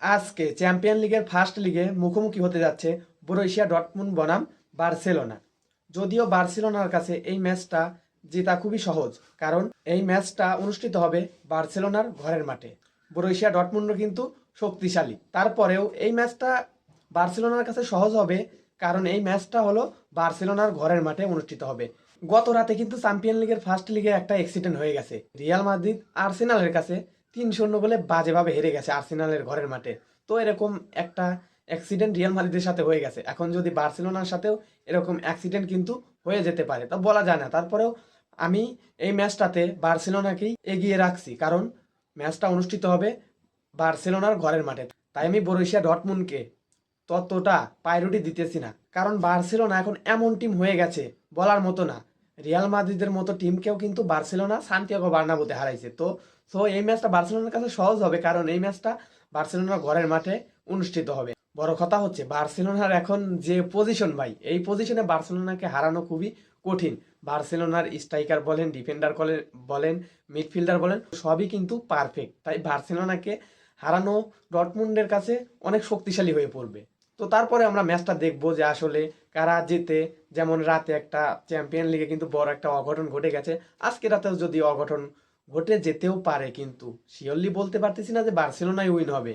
আজকে চ্যাম্পিয়ন লিগের ফার্স্ট লিগে মুখোমুখি হতে যাচ্ছে বরুসিয়া ডর্টমুন্ড বনাম বার্সেলোনা। যদিও বার্সেলোনার কাছে এই ম্যাচটা জেতা খুবই সহজ, কারণ এই ম্যাচটা অনুষ্ঠিত হবে বার্সেলোনার ঘরের মাঠে। বরুসিয়া ডর্টমুন্ড কিন্তু শক্তিশালী, তারপরেও এই ম্যাচটা বার্সেলোনার কাছে সহজ হবে, কারণ এই ম্যাচটা হলো বার্সেলোনার ঘরের মাঠে অনুষ্ঠিত হবে। গত রাতে কিন্তু চ্যাম্পিয়ন লিগের ফার্স্ট লিগে একটা অ্যাক্সিডেন্ট হয়ে গেছে। রিয়াল মাদ্রিদ আর্সেনালের কাছে 3-0 বলে বাজেভাবে হেরে গেছে আর্সেনালের ঘরের মাঠে। তো এরকম একটা অ্যাক্সিডেন্ট রিয়াল মাদ্রিদের সাথে হয়ে গেছে, এখন যদি বার্সেলোনার সাথেও এরকম অ্যাক্সিডেন্ট কিন্তু হয়ে যেতে পারে, তা বলা যায় না। তারপরেও আমি এই ম্যাচটাতে বার্সেলোনাকেই এগিয়ে রাখছি, কারণ ম্যাচটা অনুষ্ঠিত হবে বার্সেলোনার ঘরের মাঠে। তাই আমি বরুসিয়া ডর্টমুন্ডকে ততটা প্রায়োরিটি দিতেছি না, কারণ বার্সেলোনা এখন এমন টিম হয়ে গেছে বলার মতো না। রিয়াল মাদ্রিদের মতো টিমকেও কিন্তু বার্সেলোনা সান্তিয়াগো বার্নাব্যুতে হারাইছে। তো এই ম্যাচটা বার্সেলোনার কাছে সহজ হবে, কারণ এই ম্যাচটা বার্সেলোনার ঘরের মাঠে অনুষ্ঠিত হবে। বড় কথা হচ্ছে বার্সেলোনার এখন যে পজিশন, ভাই এই পজিশনে বার্সেলোনাকে হারানো খুবই কঠিন। বার্সেলোনার স্ট্রাইকার বলেন, ডিফেন্ডার বলেন, মিডফিল্ডার বলেন, সবই কিন্তু পারফেক্ট। তাই বার্সেলোনাকে হারানো ডর্টমুন্ডের কাছে অনেক শক্তিশালী হয়ে পড়বে। তো তারপরে আমরা ম্যাচটা দেখবো যে আসলে কারা জেতে। যেমন রাতে একটা চ্যাম্পিয়ন লিগে কিন্তু বড় একটা অঘটন ঘটে গেছে, আজকে রাতেও যদি অঘটন ঘটে যেতেও পারে, কিন্তু শিওরলি বলতে পারতেছি না যে বার্সেলোনাই উইন হবে।